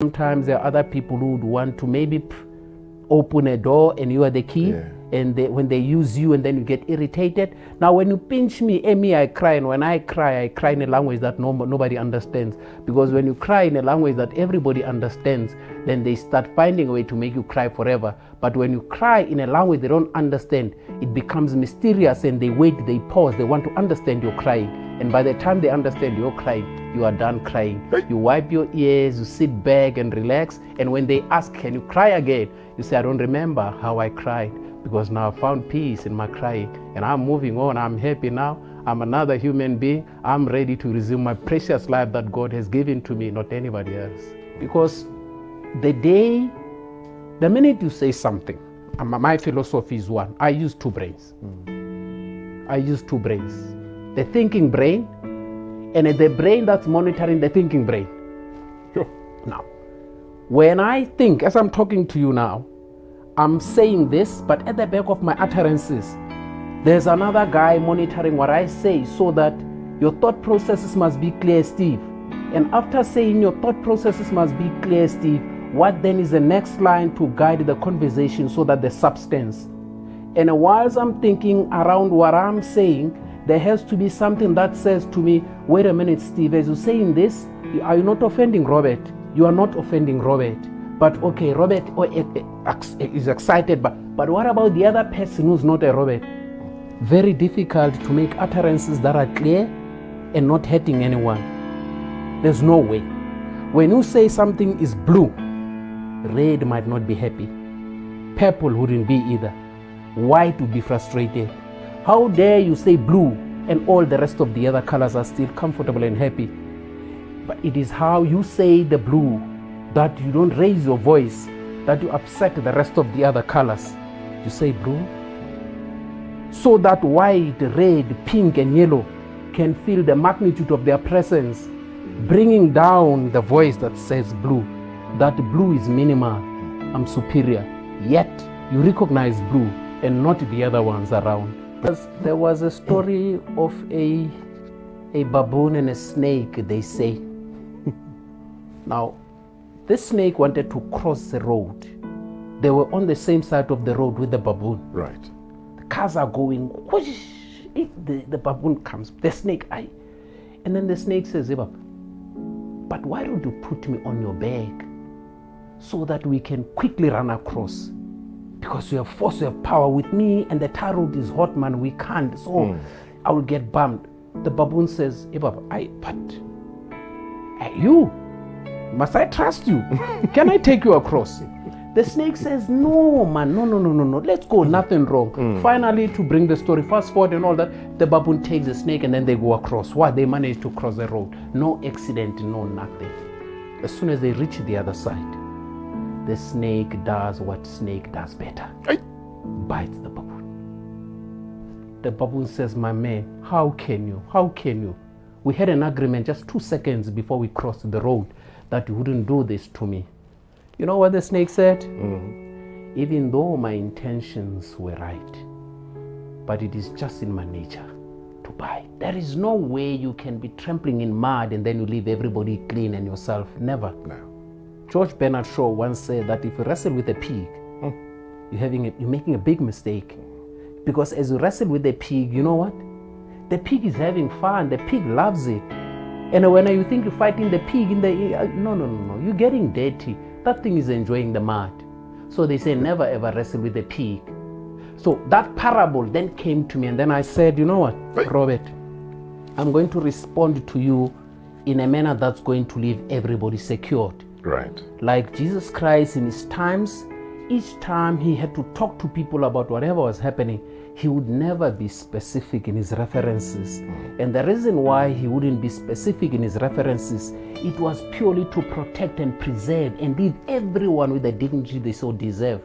Sometimes there are other people who would want to maybe open a door and you are the key, and when they use you and then you get irritated. Now when you pinch me, I cry, and when I cry in a language that nobody understands, because when you cry in a language that everybody understands, then they start finding a way to make you cry forever. But when you cry in a language they don't understand, it becomes mysterious, and they wait, they pause, they want to understand you're crying, and by the time they understand you're crying, you are done crying. You wipe your ears, you sit back and relax, and when they ask, can you cry again? You say, I don't remember how I cried, because now I found peace in my crying, and I'm moving on, I'm happy now, I'm another human being, I'm ready to resume my precious life that God has given to me, not anybody else. Because the minute you say something, my philosophy is one, I use two brains. I use two brains. The thinking brain, and the brain that's monitoring the thinking brain. Now, when I think, as I'm talking to you now, I'm saying this, but at the back of my utterances, there's another guy monitoring what I say, so that your thought processes must be clear, Steve. And after saying your thought processes must be clear, Steve, what then is the next line to guide the conversation so that the substance? And whilst I'm thinking around what I'm saying, there has to be something that says to me, wait a minute, Steve, as you're saying this, are you not offending Robert? You are not offending Robert. But okay, Robert is excited, but what about the other person who's not a Robert? Very difficult to make utterances that are clear and not hurting anyone. There's no way. When you say something is blue, red might not be happy. Purple wouldn't be either. White would be frustrated. How dare you say blue and all the rest of the other colors are still comfortable and happy? But it is how you say the blue, that you don't raise your voice, that you upset the rest of the other colors. You say blue, so that white, red, pink and yellow can feel the magnitude of their presence, bringing down the voice that says blue. That blue is minimal, I'm superior. Yet you recognize blue and not the other ones around. There was a story of a baboon and a snake, they say. Now, this snake wanted to cross the road. They were on the same side of the road with the baboon. Right. The cars are going, whoosh, the baboon comes, the snake, and then the snake says, but why don't you put me on your back so that we can quickly run across? Because you have force, you have power with me, and the tar road is hot, man, we can't, so I will get bummed. The baboon says, you, must I trust you? Can I take you across? The snake says, no, man, no, let's go, nothing wrong. Finally, to bring the story fast forward and all that, the baboon takes the snake and then they go across. What? They manage to cross the road. No accident, no nothing. As soon as they reach the other side, the snake does what snake does better. Bites the baboon. The baboon says, my man, how can you? We had an agreement just 2 seconds before we crossed the road that you wouldn't do this to me. You know what the snake said? Even though my intentions were right, but it is just in my nature to bite. There is no way you can be trampling in mud and then you leave everybody clean and yourself. Never. No. George Bernard Shaw once said that if you wrestle with a pig, you're making a big mistake. Because as you wrestle with the pig, you know what? The pig is having fun. The pig loves it. And when you think you're fighting the pig, no, you're getting dirty. That thing is enjoying the mud. So they say never ever wrestle with the pig. So that parable then came to me, and then I said, you know what, Robert, I'm going to respond to you in a manner that's going to leave everybody secured. Right. Like Jesus Christ in his times, each time he had to talk to people about whatever was happening, he would never be specific in his references. And the reason why he wouldn't be specific in his references, it was purely to protect and preserve and leave everyone with the dignity they so deserve.